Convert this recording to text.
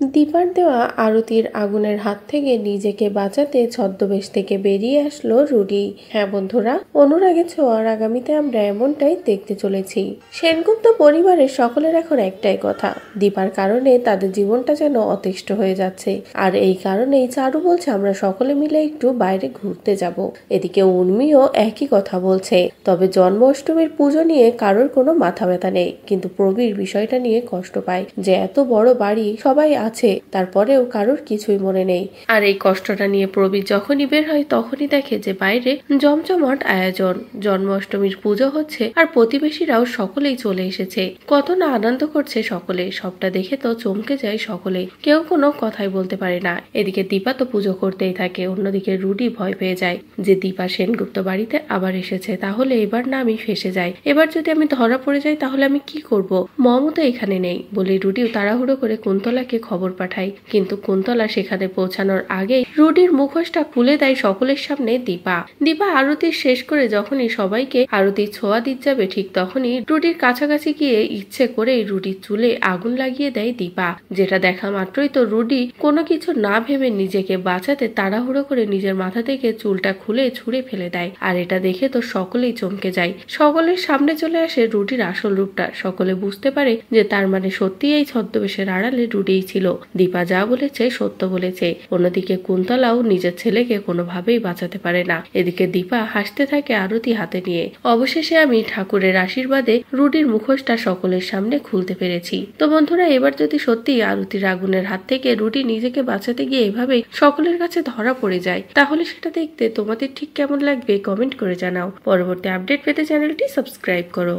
দীপার দেওয়া আরতির আগুনের হাত থেকে নিজেকে বাঁচাতে ছদ্মবেশ থেকে বেরিয়ে আসলো রুডি। হ্যাঁ বন্ধুরা, অনুরাগে ছোঁয়ার আগামীতে আমরা এমনটাই দেখতে চলেছি। সেনগুপ্ত পরিবারের সকলের এখন একটাই কথা, দীপার কারণে তাদের জীবনটা যেন অতিষ্ঠ হয়ে যাচ্ছে। আর এই কারণেই চারু বলছে আমরা সকলে মিলে একটু বাইরে ঘুরতে যাব। এদিকে উর্মিও একই কথা বলছে। তবে জন্মাষ্টমীর পুজো নিয়ে কারোর কোনো মাথা ব্যথা নেই, কিন্তু প্রবীর বিষয়টা নিয়ে কষ্ট পায় যে এত বড় বাড়ি সবাই আছে, তারপরেও কারোর কিছুই মনে নেই। আর এই কষ্টটা নিয়ে প্রবীর যখনই বের হয় তখনই দেখে যে বাইরে জমজমাট আয়োজন, জন্মাষ্টমীর পুজো হচ্ছে আর প্রতিবেশীরাও সকলেই চলে এসেছে। কত না আনন্দ করছে সকলে, সবটা দেখে তো চমকে যায় সকলে, কেউ কোনো কথাই বলতে পারে না। এদিকে দীপা তো পুজো করতেই থাকে, অন্যদিকে রুডি ভয় পেয়ে যায় যে দীপা সেনগুপ্ত বাড়িতে আবার এসেছে, তাহলে এবার না আমি ফেসে যাই, এবার যদি আমি ধরা পড়ে যাই তাহলে আমি কি করব, মমতা এখানে নেই বলে রুডিও তাড়াহুড়ো করে কুন্তলাকে খবর পাঠায়। কিন্তু কুন্তলা সেখানে পৌঁছানোর আগেই রুডির মুখোশটা খুলে দেয় সকলের সামনে দীপা। দীপা আরতি শেষ করে যখনই সবাইকে আরতি ছোঁয়া দিতে যাবে, ঠিক তখনই রুডির কাছাকাছি গিয়ে ইচ্ছে করেই রুডির চুলে আগুন লাগিয়ে দেয় দীপা। যেটা দেখা মাত্রই তো রুডি কোনো কিছু না ভেবে নিজেকে বাঁচাতে তাড়াহুড়ো করে নিজের মাথা থেকে চুলটা খুলে ছুঁড়ে ফেলে দেয়। আর এটা দেখে তো সকলেই চমকে যায়, সকলের সামনে চলে আসে রুডির আসল রূপটা। সকলে বুঝতে পারে যে তার মানে সত্যি এই ছদ্মবেশের আড়ালে রুডিই ছিল। দীপা যা বলেছে সত্য বলেছে। অন্যদিকে কুন্তলাও নিজের ছেলেকে কোনোভাবেই বাঁচাতে পারে না। এদিকে দীপা হাসতে থাকে আরতি হাতে নিয়ে। অবশেষে আমি ঠাকুরের আশীর্বাদে রুডির মুখোশটা সকলের সামনে খুলতে পেরেছি। তো বন্ধুরা, এবার যদি সত্যি আরতির আগুনের হাত থেকে রুডি নিজেকে বাঁচাতে গিয়ে এভাবেই সকলের কাছে ধরা পড়ে যায়, তাহলে সেটা দেখতে তোমাদের ঠিক কেমন লাগবে কমেন্ট করে জানাও। পরবর্তী আপডেট পেতে চ্যানেলটি সাবস্ক্রাইব করো।